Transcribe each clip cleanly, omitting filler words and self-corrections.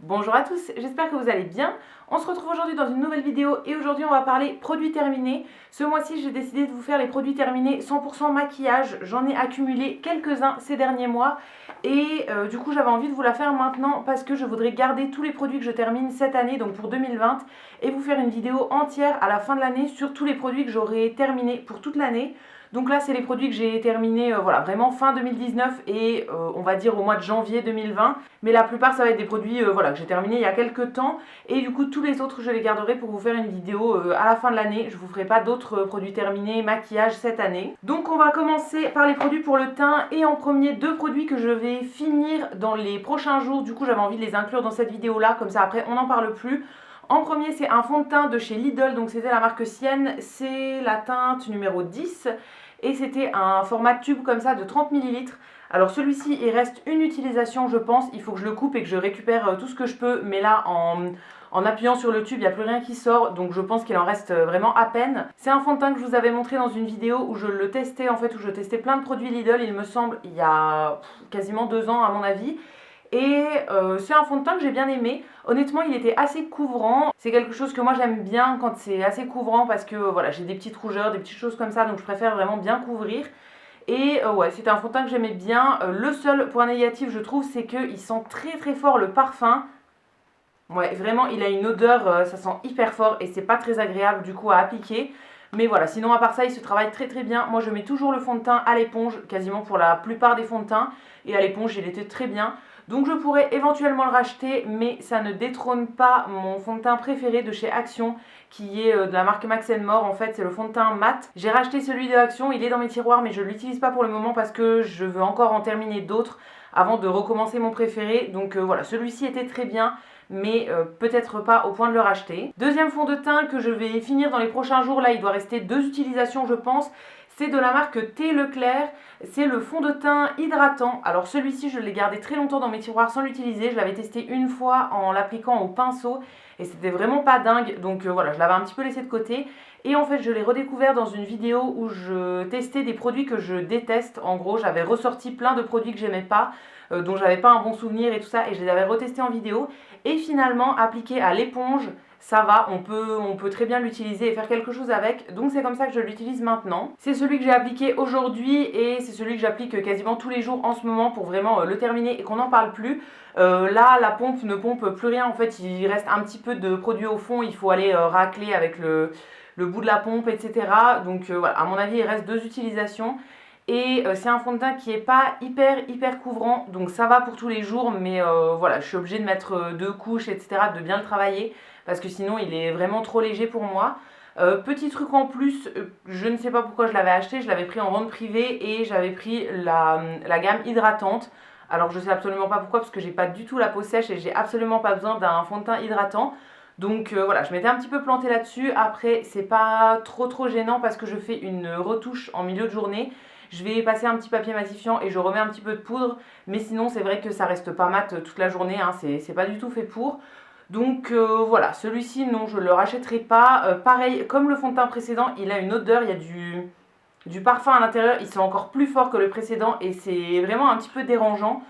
Bonjour à tous, j'espère que vous allez bien. On se retrouve aujourd'hui dans une nouvelle vidéo et aujourd'hui on va parler produits terminés. Ce mois-ci j'ai décidé de vous faire les produits terminés 100% maquillage. J'en ai accumulé quelques-uns ces derniers mois et du coup j'avais envie de vous la faire maintenant parce que je voudrais garder tous les produits que je termine cette année, donc pour 2020, et vous faire une vidéo entière à la fin de l'année sur tous les produits que j'aurai terminés pour toute l'année. Donc là c'est les produits que j'ai terminés voilà, vraiment fin 2019 et on va dire au mois de janvier 2020. Mais la plupart ça va être des produits voilà, que j'ai terminés il y a quelques temps. Et du coup tous les autres je les garderai pour vous faire une vidéo à la fin de l'année. Je vous ferai pas d'autres produits terminés maquillage cette année. Donc on va commencer par les produits pour le teint. Et en premier, deux produits que je vais finir dans les prochains jours. Du coup j'avais envie de les inclure dans cette vidéo là, comme ça après on n'en parle plus. En premier, c'est un fond de teint de chez Lidl, donc c'était la marque Sienne, c'est la teinte numéro 10 et c'était un format tube comme ça de 30 ml. Alors celui-ci, il reste une utilisation je pense, il faut que je le coupe et que je récupère tout ce que je peux, mais là en appuyant sur le tube, il n'y a plus rien qui sort, donc je pense qu'il en reste vraiment à peine. C'est un fond de teint que je vous avais montré dans une vidéo où je le testais en fait, où je testais plein de produits Lidl, il me semble, il y a quasiment 2 ans à mon avis. Et c'est un fond de teint que j'ai bien aimé. Honnêtement, il était assez couvrant. C'est quelque chose que moi j'aime bien quand c'est assez couvrant parce que voilà, j'ai des petites rougeurs, des petites choses comme ça, donc je préfère vraiment bien couvrir. Et ouais, c'était un fond de teint que j'aimais bien. Le seul point négatif, je trouve, c'est qu'il sent très très fort le parfum. Ouais, vraiment, il a une odeur, ça sent hyper fort et c'est pas très agréable du coup à appliquer. Mais voilà, sinon à part ça, il se travaille très très bien. Moi, je mets toujours le fond de teint à l'éponge, quasiment pour la plupart des fonds de teint. Et à l'éponge, il était très bien. Donc je pourrais éventuellement le racheter, mais ça ne détrône pas mon fond de teint préféré de chez Action, qui est de la marque Max More. En fait, c'est le fond de teint mat. J'ai racheté celui de Action, il est dans mes tiroirs, mais je ne l'utilise pas pour le moment parce que je veux encore en terminer d'autres avant de recommencer mon préféré. Donc voilà, celui-ci était très bien, mais peut-être pas au point de le racheter. Deuxième fond de teint que je vais finir dans les prochains jours, là il doit rester 2 utilisations je pense. C'est de la marque T. Leclerc, c'est le fond de teint hydratant. Alors celui-ci je l'ai gardé très longtemps dans mes tiroirs sans l'utiliser, je l'avais testé une fois en l'appliquant au pinceau et c'était vraiment pas dingue, donc voilà, je l'avais un petit peu laissé de côté. Et en fait je l'ai redécouvert dans une vidéo où je testais des produits que je déteste. En gros j'avais ressorti plein de produits que j'aimais pas, dont j'avais pas un bon souvenir et tout ça, et je les avais retestés en vidéo. Et finalement appliqué à l'éponge, ça va, on peut très bien l'utiliser et faire quelque chose avec, donc c'est comme ça que je l'utilise maintenant. C'est celui que j'ai appliqué aujourd'hui et c'est celui que j'applique quasiment tous les jours en ce moment pour vraiment le terminer et qu'on n'en parle plus. Là, la pompe ne pompe plus rien, en fait, il reste un petit peu de produit au fond, il faut aller racler avec le bout de la pompe, etc. Donc voilà, à mon avis, il reste 2 utilisations. Et c'est un fond de teint qui est pas hyper couvrant, donc ça va pour tous les jours, mais voilà, je suis obligée de mettre 2 couches, etc., de bien le travailler, parce que sinon il est vraiment trop léger pour moi. Petit truc en plus, je ne sais pas pourquoi je l'avais acheté, je l'avais pris en vente privée et j'avais pris la gamme hydratante. Alors je sais absolument pas pourquoi, parce que j'ai pas du tout la peau sèche et j'ai absolument pas besoin d'un fond de teint hydratant. Donc voilà, je m'étais un petit peu plantée là-dessus. Après, c'est pas trop gênant parce que je fais une retouche en milieu de journée. Je vais passer un petit papier massifiant et je remets un petit peu de poudre. Mais sinon, c'est vrai que ça reste pas mat toute la journée, hein, c'est pas du tout fait pour. Donc voilà, celui-ci, non, je le rachèterai pas. Pareil, comme le fond de teint précédent, il a une odeur, il y a du parfum à l'intérieur. Il sent encore plus fort que le précédent et c'est vraiment un petit peu dérangeant.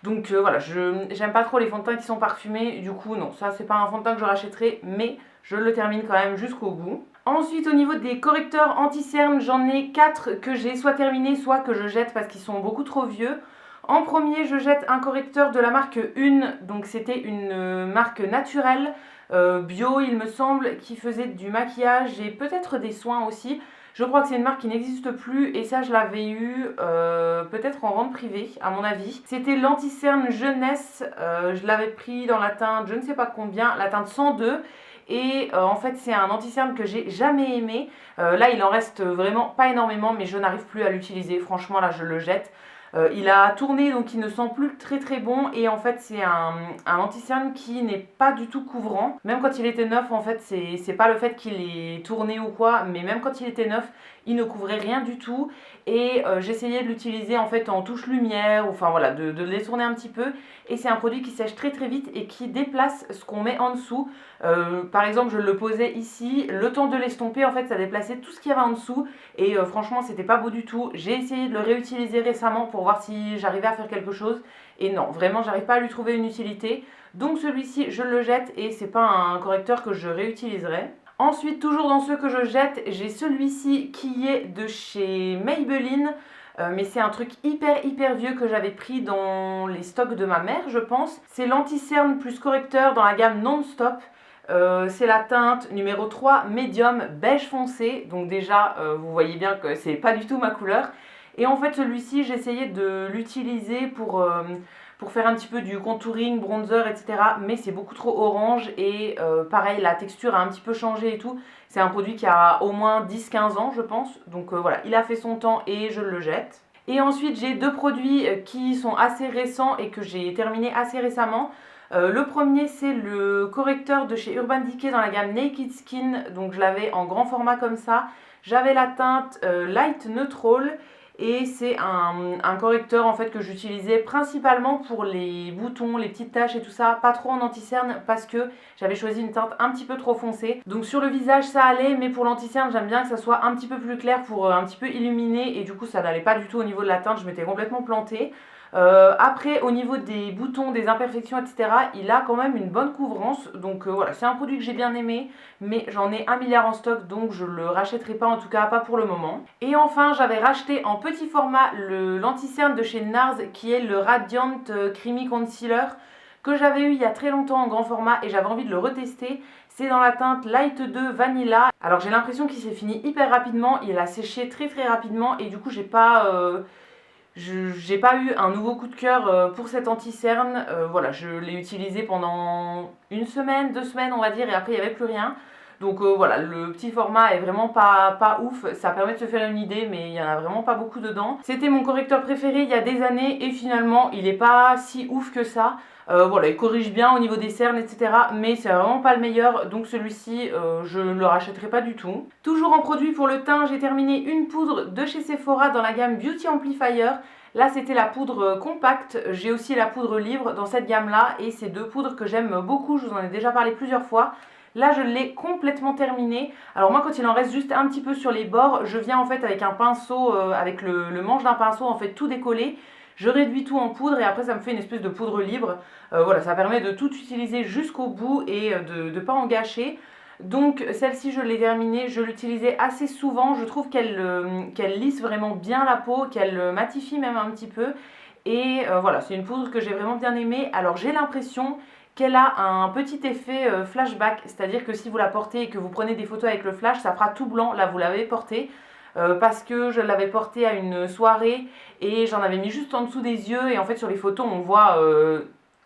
Donc voilà, j'aime pas trop les fonds de teint qui sont parfumés. Du coup, non, ça c'est pas un fond de teint que je rachèterai, mais je le termine quand même jusqu'au bout. Ensuite, au niveau des correcteurs anti-cerne, j'en ai 4 que j'ai soit terminés, soit que je jette parce qu'ils sont beaucoup trop vieux. En premier, je jette un correcteur de la marque Une, donc c'était une marque naturelle, bio il me semble, qui faisait du maquillage et peut-être des soins aussi. Je crois que c'est une marque qui n'existe plus et ça je l'avais eu peut-être en vente privée à mon avis. C'était l'anti-cerne jeunesse, je l'avais pris dans la teinte je ne sais pas combien, la teinte 102. Et en fait c'est un anti-cerne que j'ai jamais aimé. Là il en reste vraiment pas énormément mais je n'arrive plus à l'utiliser, franchement là je le jette. Il a tourné donc il ne sent plus très bon et en fait c'est un anti-cerne qui n'est pas du tout couvrant. Même quand il était neuf en fait c'est pas le fait qu'il est tourné ou quoi, mais même quand il était neuf il ne couvrait rien du tout et j'essayais de l'utiliser en fait en touche lumière, enfin voilà, de le détourner un petit peu et c'est un produit qui sèche très vite et qui déplace ce qu'on met en dessous. Par exemple je le posais ici, le temps de l'estomper en fait ça déplaçait tout ce qu'il y avait en dessous et franchement c'était pas beau du tout. J'ai essayé de le réutiliser récemment pour voir si j'arrivais à faire quelque chose et non, vraiment j'arrive pas à lui trouver une utilité. Donc celui-ci je le jette et c'est pas un correcteur que je réutiliserai. Ensuite, toujours dans ceux que je jette, j'ai celui-ci qui est de chez Maybelline. Mais c'est un truc hyper vieux que j'avais pris dans les stocks de ma mère, je pense. C'est l'anti-cerne plus correcteur dans la gamme Non-Stop. C'est la teinte numéro 3 médium beige foncé. Donc déjà, vous voyez bien que c'est pas du tout ma couleur. Et en fait, celui-ci, j'essayais de l'utiliser pour faire un petit peu du contouring, bronzer, etc. Mais c'est beaucoup trop orange et pareil, la texture a un petit peu changé et tout. C'est un produit qui a au moins 10-15 ans, je pense. Donc voilà, il a fait son temps et je le jette. Et ensuite, j'ai deux produits qui sont assez récents et que j'ai terminé assez récemment. Le premier, c'est le correcteur de chez Urban Decay dans la gamme Naked Skin. Donc je l'avais en grand format comme ça. J'avais la teinte Light Neutral. Et c'est un correcteur en fait que j'utilisais principalement pour les boutons, les petites taches et tout ça, pas trop en anti-cerne parce que j'avais choisi une teinte un petit peu trop foncée. Donc sur le visage ça allait, mais pour l'anti-cerne j'aime bien que ça soit un petit peu plus clair pour un petit peu illuminer, et du coup ça n'allait pas du tout au niveau de la teinte, je m'étais complètement plantée. Après au niveau des boutons, des imperfections, etc., il a quand même une bonne couvrance. Donc voilà, c'est un produit que j'ai bien aimé, mais j'en ai 1 milliard en stock, donc je le rachèterai pas, en tout cas pas pour le moment. Et enfin, j'avais racheté en petit format l'anti-cerne de chez NARS qui est le Radiant Creamy Concealer, que j'avais eu il y a très longtemps en grand format et j'avais envie de le retester. C'est dans la teinte Light 2 Vanilla. Alors j'ai l'impression qu'il s'est fini hyper rapidement, il a séché très rapidement et du coup j'ai pas eu un nouveau coup de cœur pour cet anti-cerne. Voilà, je l'ai utilisé pendant une semaine, 2 semaines on va dire, et après il n'y avait plus rien. Donc voilà, le petit format est vraiment pas ouf, ça permet de se faire une idée, mais il n'y en a vraiment pas beaucoup dedans. C'était mon correcteur préféré il y a des années et finalement il n'est pas si ouf que ça. Voilà, il corrige bien au niveau des cernes, etc. Mais c'est vraiment pas le meilleur, donc celui-ci, je ne le rachèterai pas du tout. Toujours en produit pour le teint, j'ai terminé une poudre de chez Sephora dans la gamme Beauty Amplifier. Là, c'était la poudre compacte. J'ai aussi la poudre libre dans cette gamme-là. Et c'est deux poudres que j'aime beaucoup. Je vous en ai déjà parlé plusieurs fois. Là, je l'ai complètement terminé. Alors moi, quand il en reste juste un petit peu sur les bords, je viens en fait avec un pinceau, avec le manche d'un pinceau, en fait tout décoller. Je réduis tout en poudre et après ça me fait une espèce de poudre libre. Voilà, ça permet de tout utiliser jusqu'au bout et de ne pas en gâcher. Donc celle-ci je l'ai terminée, je l'utilisais assez souvent, je trouve qu'elle lisse vraiment bien la peau, qu'elle matifie même un petit peu. Et voilà, c'est une poudre que j'ai vraiment bien aimée. Alors j'ai l'impression qu'elle a un petit effet flashback, c'est-à-dire que si vous la portez et que vous prenez des photos avec le flash, ça fera tout blanc. Là vous l'avez portée. Parce que je l'avais portée à une soirée et j'en avais mis juste en dessous des yeux, et en fait sur les photos on voit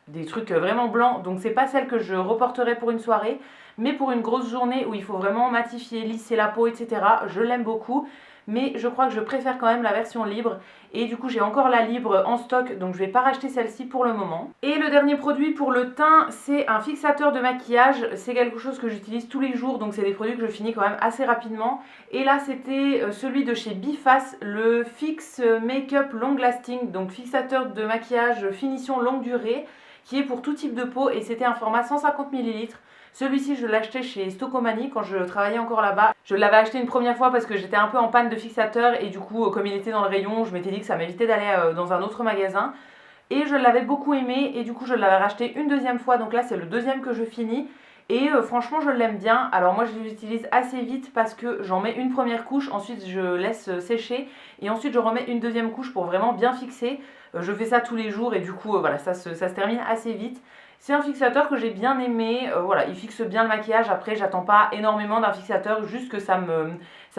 des trucs vraiment blancs, donc c'est pas celle que je reporterai pour une soirée, mais pour une grosse journée où il faut vraiment matifier, lisser la peau, etc. Je l'aime beaucoup, mais je crois que je préfère quand même la version libre, et du coup j'ai encore la libre en stock, donc je vais pas racheter celle-ci pour le moment. Et le dernier produit pour le teint, c'est un fixateur de maquillage. C'est quelque chose que j'utilise tous les jours, donc c'est des produits que je finis quand même assez rapidement. Et là c'était celui de chez Biface, le Fix Makeup Long Lasting, donc fixateur de maquillage finition longue durée, qui est pour tout type de peau, et c'était un format 150 ml. Celui-ci, je l'ai acheté chez Stocomanie quand je travaillais encore là-bas. Je l'avais acheté une première fois parce que j'étais un peu en panne de fixateur, et du coup, comme il était dans le rayon, je m'étais dit que ça m'évitait d'aller dans un autre magasin. Et je l'avais beaucoup aimé, et du coup, je l'avais racheté une deuxième fois. Donc là, c'est le deuxième que je finis. Et franchement, je l'aime bien. Alors moi, je l'utilise assez vite parce que j'en mets une première couche, ensuite je laisse sécher, et ensuite je remets une deuxième couche pour vraiment bien fixer. Je fais ça tous les jours, et du coup, voilà, ça se termine assez vite. C'est un fixateur que j'ai bien aimé, voilà, il fixe bien le maquillage. Après j'attends pas énormément d'un fixateur, juste que ça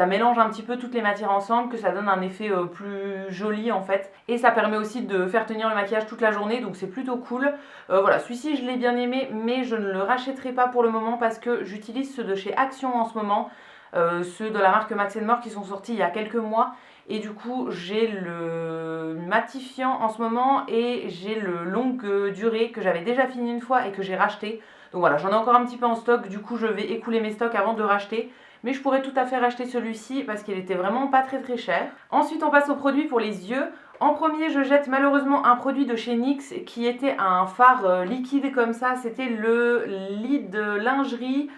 mélange un petit peu toutes les matières ensemble, que ça donne un effet plus joli en fait. Et ça permet aussi de faire tenir le maquillage toute la journée, donc c'est plutôt cool. Voilà, celui-ci je l'ai bien aimé, mais je ne le rachèterai pas pour le moment parce que j'utilise ceux de chez Action en ce moment. Ceux de la marque Max More qui sont sortis il y a quelques mois, et du coup j'ai le matifiant en ce moment et j'ai le longue durée que j'avais déjà fini une fois et que j'ai racheté. Donc voilà, j'en ai encore un petit peu en stock, du coup je vais écouler mes stocks avant de racheter, mais je pourrais tout à fait racheter celui-ci parce qu'il était vraiment pas très cher. Ensuite on passe aux produits pour les yeux. En premier, je jette malheureusement un produit de chez NYX qui était un fard liquide comme ça, c'était le Lid lingerie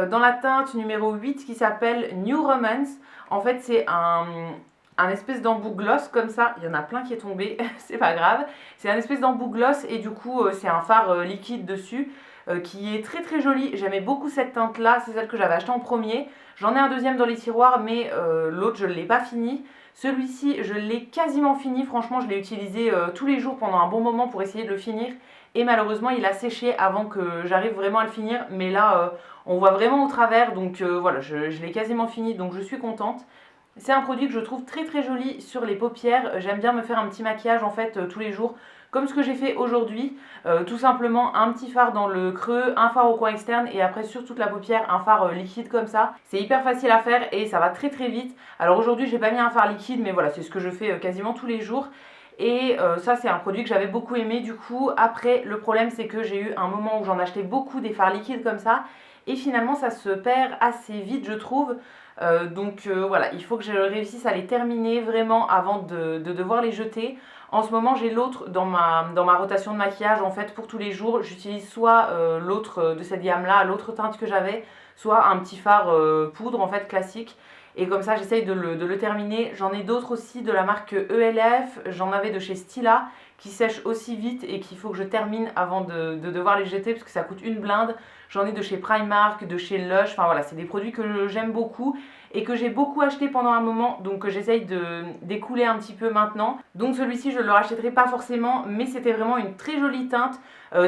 dans la teinte numéro 8 qui s'appelle New Romance. En fait c'est un un espèce d'embout gloss comme ça. Il y en a plein qui est tombé, c'est pas grave. C'est un espèce d'embout gloss et du coup c'est un fard liquide dessus qui est très très joli. J'aimais beaucoup cette teinte là, c'est celle que j'avais acheté en premier. J'en ai un deuxième dans les tiroirs mais l'autre je ne l'ai pas fini. Celui-ci je l'ai quasiment fini, franchement je l'ai utilisé tous les jours pendant un bon moment pour essayer de le finir. Et malheureusement il a séché avant que j'arrive vraiment à le finir. Mais là on voit vraiment au travers donc voilà je l'ai quasiment fini donc je suis contente. C'est un produit que je trouve très très joli sur les paupières. J'aime bien me faire un petit maquillage en fait tous les jours. Comme ce que j'ai fait aujourd'hui, tout simplement un petit fard dans le creux, un fard au coin externe et après sur toute la paupière un fard liquide comme ça. C'est hyper facile à faire et ça va très très vite. Alors aujourd'hui j'ai pas mis un fard liquide mais voilà c'est ce que je fais quasiment tous les jours. Et ça c'est un produit que j'avais beaucoup aimé du coup. Après le problème c'est que j'ai eu un moment où j'en achetais beaucoup des fards liquides comme ça. Et finalement ça se perd assez vite je trouve. Donc voilà, il faut que je réussisse à les terminer vraiment avant de devoir les jeter. En ce moment j'ai l'autre dans ma rotation de maquillage en fait pour tous les jours. J'utilise soit l'autre de cette gamme là, l'autre teinte que j'avais, soit un petit fard poudre en fait classique. Et comme ça j'essaye de le terminer. J'en ai d'autres aussi de la marque ELF, j'en avais de chez Stila qui sèchent aussi vite et qu'il faut que je termine avant de devoir les jeter parce que ça coûte une blinde. J'en ai de chez Primark, de chez Lush, enfin voilà, c'est des produits que j'aime beaucoup et que j'ai beaucoup acheté pendant un moment, donc que j'essaye d'écouler un petit peu maintenant. Donc celui-ci je ne le rachèterai pas forcément, mais c'était vraiment une très jolie teinte,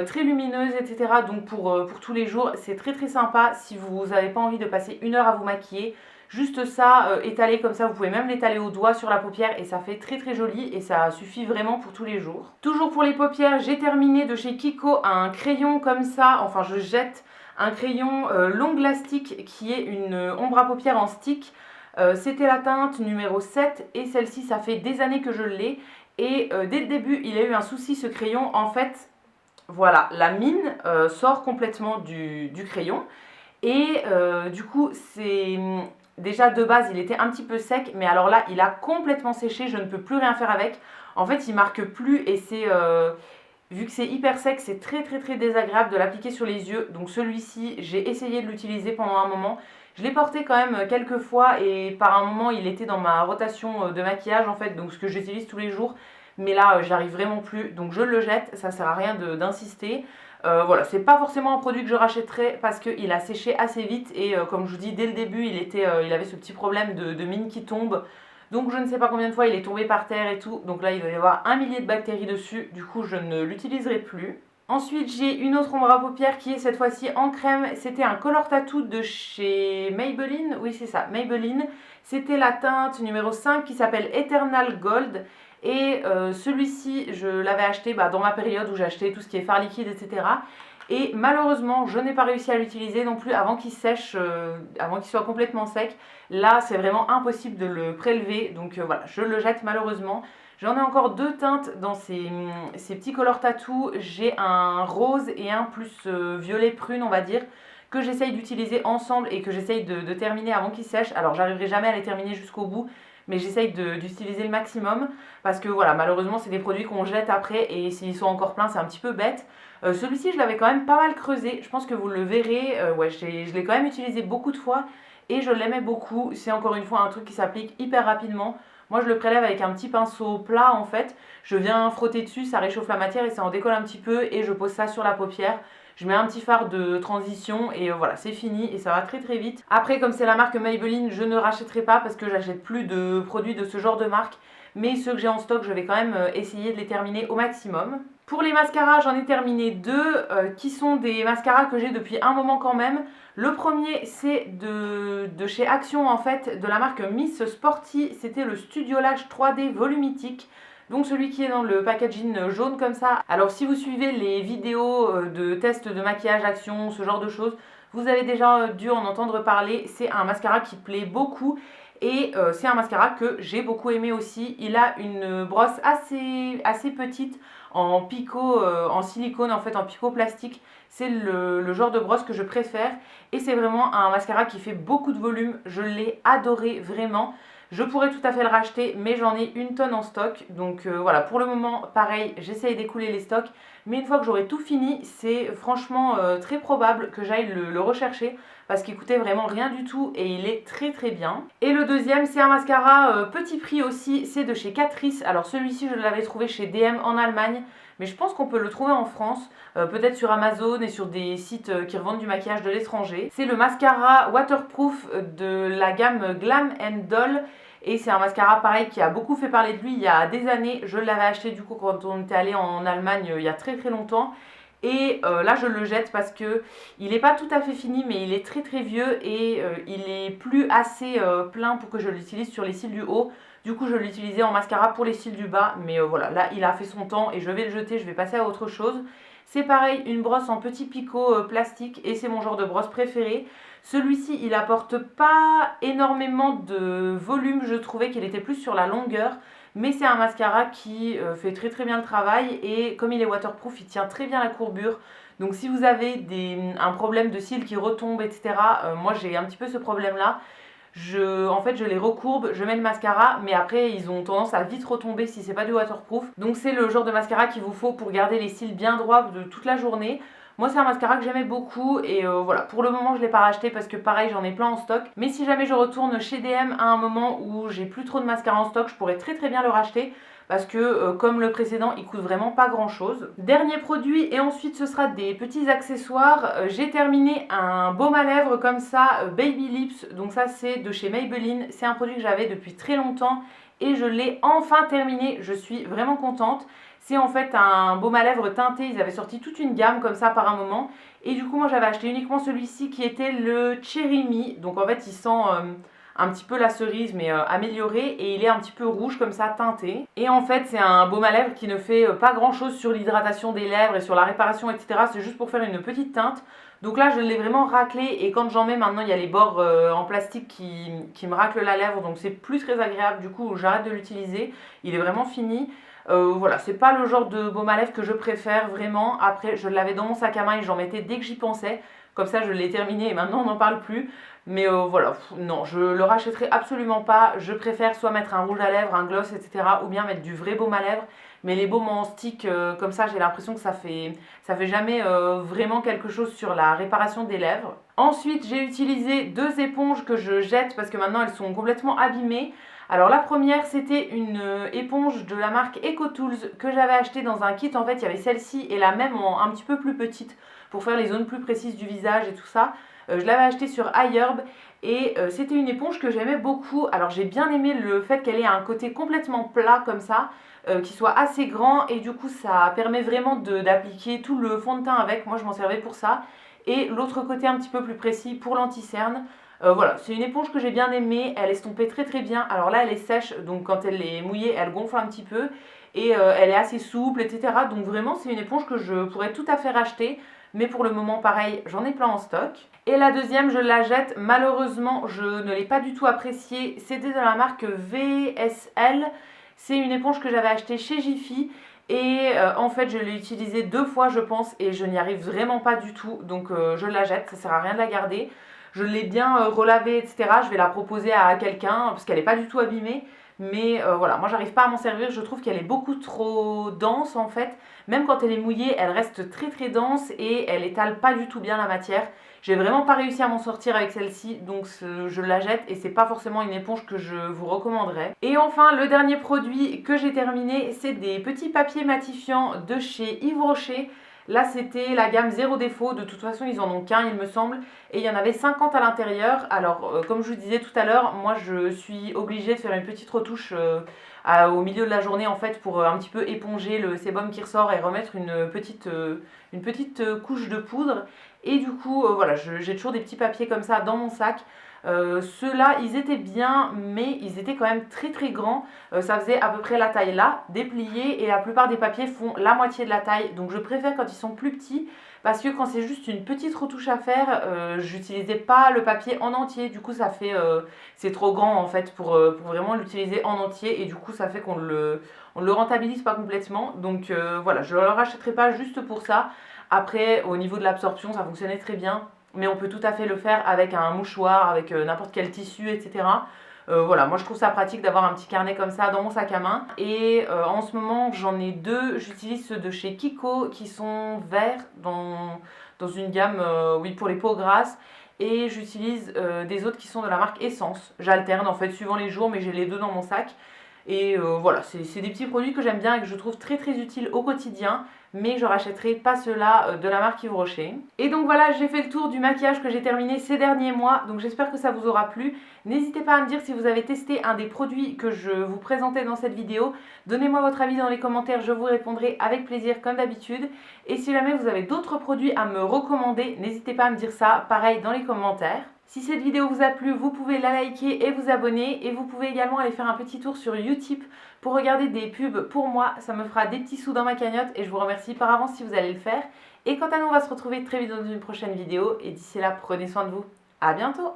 très lumineuse, etc. Donc pour tous les jours, c'est très très sympa si vous n'avez pas envie de passer une heure à vous maquiller. Juste ça, étalé comme ça, vous pouvez même l'étaler au doigt sur la paupière et ça fait très très joli et ça suffit vraiment pour tous les jours. Toujours pour les paupières, j'ai terminé de chez Kiko un crayon comme ça, enfin je jette un crayon long lastique qui est une ombre à paupières en stick. C'était la teinte numéro 7 et celle-ci ça fait des années que je l'ai et dès le début il a eu un souci ce crayon. En fait voilà, la mine sort complètement du crayon et du coup c'est... Déjà de base il était un petit peu sec mais alors là il a complètement séché, je ne peux plus rien faire avec. En fait il marque plus et c'est... vu que c'est hyper sec, c'est très très très désagréable de l'appliquer sur les yeux. Donc celui-ci, j'ai essayé de l'utiliser pendant un moment. Je l'ai porté quand même quelques fois et par un moment il était dans ma rotation de maquillage en fait. Donc ce que j'utilise tous les jours. Mais là j'arrive vraiment plus, donc je le jette, ça sert à rien d'insister. Voilà, c'est pas forcément un produit que je rachèterai parce qu'il a séché assez vite et comme je vous dis dès le début il avait ce petit problème de mine qui tombe. Donc je ne sais pas combien de fois il est tombé par terre et tout. Donc là il doit y avoir un millier de bactéries dessus. Du coup je ne l'utiliserai plus. Ensuite j'ai une autre ombre à paupières qui est cette fois-ci en crème. C'était un Color Tattoo de chez Maybelline. Oui c'est ça, Maybelline. C'était la teinte numéro 5 qui s'appelle Eternal Gold. Et celui-ci je l'avais acheté dans ma période où j'achetais tout ce qui est fard liquide etc. Et malheureusement je n'ai pas réussi à l'utiliser non plus avant qu'il sèche, avant qu'il soit complètement sec. Là c'est vraiment impossible de le prélever donc voilà je le jette malheureusement. J'en ai encore deux teintes dans ces petits Color Tattoo. J'ai un rose et un plus violet prune on va dire que j'essaye d'utiliser ensemble et que j'essaye de terminer avant qu'ils sèchent. Alors j'arriverai jamais à les terminer jusqu'au bout mais j'essaye d'utiliser le maximum parce que voilà malheureusement c'est des produits qu'on jette après et s'ils sont encore pleins c'est un petit peu bête. Celui-ci je l'avais quand même pas mal creusé, je pense que vous le verrez, ouais, je l'ai quand même utilisé beaucoup de fois et je l'aimais beaucoup. C'est encore une fois un truc qui s'applique hyper rapidement. Moi je le prélève avec un petit pinceau plat en fait, je viens frotter dessus, ça réchauffe la matière et ça en décolle un petit peu et je pose ça sur la paupière. Je mets un petit fard de transition et voilà c'est fini et ça va très très vite. Après comme c'est la marque Maybelline je ne rachèterai pas parce que j'achète plus de produits de ce genre de marque. Mais ceux que j'ai en stock je vais quand même essayer de les terminer au maximum. Pour les mascaras j'en ai terminé deux qui sont des mascaras que j'ai depuis un moment quand même. Le premier c'est de chez Action en fait, de la marque Miss Sporty. C'était le Studio Lash 3D Volumitique. Donc celui qui est dans le packaging jaune comme ça. Alors si vous suivez les vidéos de tests de maquillage Action, ce genre de choses, vous avez déjà dû en entendre parler. C'est un mascara qui plaît beaucoup et c'est un mascara que j'ai beaucoup aimé aussi. Il a une brosse assez petite en picot, en silicone en fait, en picot plastique. C'est le genre de brosse que je préfère et c'est vraiment un mascara qui fait beaucoup de volume. Je l'ai adoré vraiment. Je pourrais tout à fait le racheter, mais j'en ai une tonne en stock. Donc voilà, pour le moment, pareil, j'essaye d'écouler les stocks. Mais une fois que j'aurai tout fini, c'est franchement très probable que j'aille le rechercher parce qu'il coûtait vraiment rien du tout et il est très très bien. Et le deuxième, c'est un mascara petit prix aussi, c'est de chez Catrice. Alors celui-ci, je l'avais trouvé chez DM en Allemagne, mais je pense qu'on peut le trouver en France, peut-être sur Amazon et sur des sites qui revendent du maquillage de l'étranger. C'est le mascara waterproof de la gamme Glam Doll. Et c'est un mascara pareil qui a beaucoup fait parler de lui il y a des années. Je l'avais acheté du coup quand on était allé en Allemagne il y a très très longtemps. Et là je le jette parce que il n'est pas tout à fait fini, mais il est très très vieux et il est plus assez plein pour que je l'utilise sur les cils du haut. Du coup je l'utilisais en mascara pour les cils du bas, mais voilà, là il a fait son temps et je vais le jeter, je vais passer à autre chose. C'est pareil, une brosse en petit picot plastique et c'est mon genre de brosse préféré. Celui-ci, il apporte pas énormément de volume, je trouvais qu'il était plus sur la longueur. Mais c'est un mascara qui fait très très bien le travail et comme il est waterproof, il tient très bien la courbure. Donc si vous avez un problème de cils qui retombe, etc., moi j'ai un petit peu ce problème-là. En fait, je les recourbe, je mets le mascara, mais après, ils ont tendance à vite retomber si c'est pas du waterproof. Donc c'est le genre de mascara qu'il vous faut pour garder les cils bien droits de toute la journée. Moi, c'est un mascara que j'aimais beaucoup et voilà, pour le moment, je ne l'ai pas racheté parce que pareil, j'en ai plein en stock. Mais si jamais je retourne chez DM à un moment où j'ai plus trop de mascara en stock, je pourrais très très bien le racheter parce que comme le précédent, il coûte vraiment pas grand chose. Dernier produit et ensuite ce sera des petits accessoires. J'ai terminé un baume à lèvres comme ça, Baby Lips, donc ça c'est de chez Maybelline. C'est un produit que j'avais depuis très longtemps et je l'ai enfin terminé, je suis vraiment contente. C'est en fait un baume à lèvres teinté, ils avaient sorti toute une gamme comme ça par un moment. Et du coup moi j'avais acheté uniquement celui-ci qui était le Cherry Me. Donc en fait il sent un petit peu la cerise mais amélioré et il est un petit peu rouge comme ça teinté. Et en fait c'est un baume à lèvres qui ne fait pas grand chose sur l'hydratation des lèvres et sur la réparation etc. C'est juste pour faire une petite teinte. Donc là je l'ai vraiment raclé et quand j'en mets maintenant il y a les bords en plastique qui me raclent la lèvre donc c'est plus très agréable, du coup j'arrête de l'utiliser, il est vraiment fini. Voilà, c'est pas le genre de baume à lèvres que je préfère vraiment. Après, je l'avais dans mon sac à main et j'en mettais dès que j'y pensais. Comme ça, je l'ai terminé et maintenant on n'en parle plus. Mais voilà, non, je le rachèterai absolument pas. Je préfère soit mettre un rouge à lèvres, un gloss, etc. ou bien mettre du vrai baume à lèvres. Mais les baumes en stick, comme ça, j'ai l'impression que ça fait jamais vraiment quelque chose sur la réparation des lèvres. Ensuite, j'ai utilisé 2 éponges que je jette parce que maintenant elles sont complètement abîmées. Alors la première, c'était une éponge de la marque EcoTools que j'avais acheté dans un kit. En fait, il y avait celle-ci et la même en un petit peu plus petite pour faire les zones plus précises du visage et tout ça. Je l'avais acheté sur iHerb et c'était une éponge que j'aimais beaucoup. Alors j'ai bien aimé le fait qu'elle ait un côté complètement plat comme ça, qui soit assez grand et du coup ça permet vraiment d'appliquer tout le fond de teint avec. Moi je m'en servais pour ça. Et l'autre côté un petit peu plus précis pour l'anti-cerne. Voilà, c'est une éponge que j'ai bien aimée, elle estompait très très bien. Alors là elle est sèche, donc quand elle est mouillée elle gonfle un petit peu et elle est assez souple, etc. Donc vraiment c'est une éponge que je pourrais tout à fait racheter, mais pour le moment pareil j'en ai plein en stock. Et la deuxième je la jette, malheureusement je ne l'ai pas du tout appréciée, c'était de la marque VSL. C'est une éponge que j'avais achetée chez Jiffy. Et en fait je l'ai utilisée 2 fois je pense et je n'y arrive vraiment pas du tout, donc je la jette, ça sert à rien de la garder. Je l'ai bien relavée, etc. Je vais la proposer à quelqu'un parce qu'elle n'est pas du tout abîmée. Mais voilà, moi j'arrive pas à m'en servir. Je trouve qu'elle est beaucoup trop dense en fait. Même quand elle est mouillée, elle reste très très dense et elle étale pas du tout bien la matière. J'ai vraiment pas réussi à m'en sortir avec celle-ci, donc je la jette et c'est pas forcément une éponge que je vous recommanderais. Et enfin, le dernier produit que j'ai terminé, c'est des petits papiers matifiants de chez Yves Rocher. Là, c'était la gamme Zéro Défaut. De toute façon, ils en ont qu'un, il me semble. Et il y en avait 50 à l'intérieur. Alors, comme je vous disais tout à l'heure, moi, je suis obligée de faire une petite retouche au milieu de la journée, en fait, pour un petit peu éponger le sébum qui ressort et remettre une petite couche de poudre. Et du coup, voilà, j'ai toujours des petits papiers comme ça dans mon sac. Ceux-là, ils étaient bien, mais ils étaient quand même très très grands. Ça faisait à peu près la taille là, déplié, et la plupart des papiers font la moitié de la taille. Donc je préfère quand ils sont plus petits, parce que quand c'est juste une petite retouche à faire, j'utilisais pas le papier en entier. Du coup, c'est trop grand en fait pour vraiment l'utiliser en entier, et du coup, ça fait qu'on le rentabilise pas complètement. Donc voilà, je le rachèterai pas juste pour ça. Après, au niveau de l'absorption, ça fonctionnait très bien. Mais on peut tout à fait le faire avec un mouchoir, avec n'importe quel tissu, etc. Voilà, moi je trouve ça pratique d'avoir un petit carnet comme ça dans mon sac à main. Et en ce moment j'en ai deux, j'utilise ceux de chez Kiko qui sont verts dans une gamme oui, pour les peaux grasses. Et j'utilise des autres qui sont de la marque Essence. J'alterne en fait suivant les jours, mais j'ai les deux dans mon sac. Et voilà, c'est des petits produits que j'aime bien et que je trouve très très utiles au quotidien. Mais je rachèterai pas ceux-là de la marque Yves Rocher. Et donc voilà, j'ai fait le tour du maquillage que j'ai terminé ces derniers mois. Donc j'espère que ça vous aura plu. N'hésitez pas à me dire si vous avez testé un des produits que je vous présentais dans cette vidéo. Donnez-moi votre avis dans les commentaires, je vous répondrai avec plaisir comme d'habitude. Et si jamais vous avez d'autres produits à me recommander, n'hésitez pas à me dire ça, pareil dans les commentaires. Si cette vidéo vous a plu, vous pouvez la liker et vous abonner. Et vous pouvez également aller faire un petit tour sur Utip pour regarder des pubs pour moi. Ça me fera des petits sous dans ma cagnotte et je vous remercie par avance si vous allez le faire. Et quant à nous, on va se retrouver très vite dans une prochaine vidéo. Et d'ici là, prenez soin de vous. À bientôt!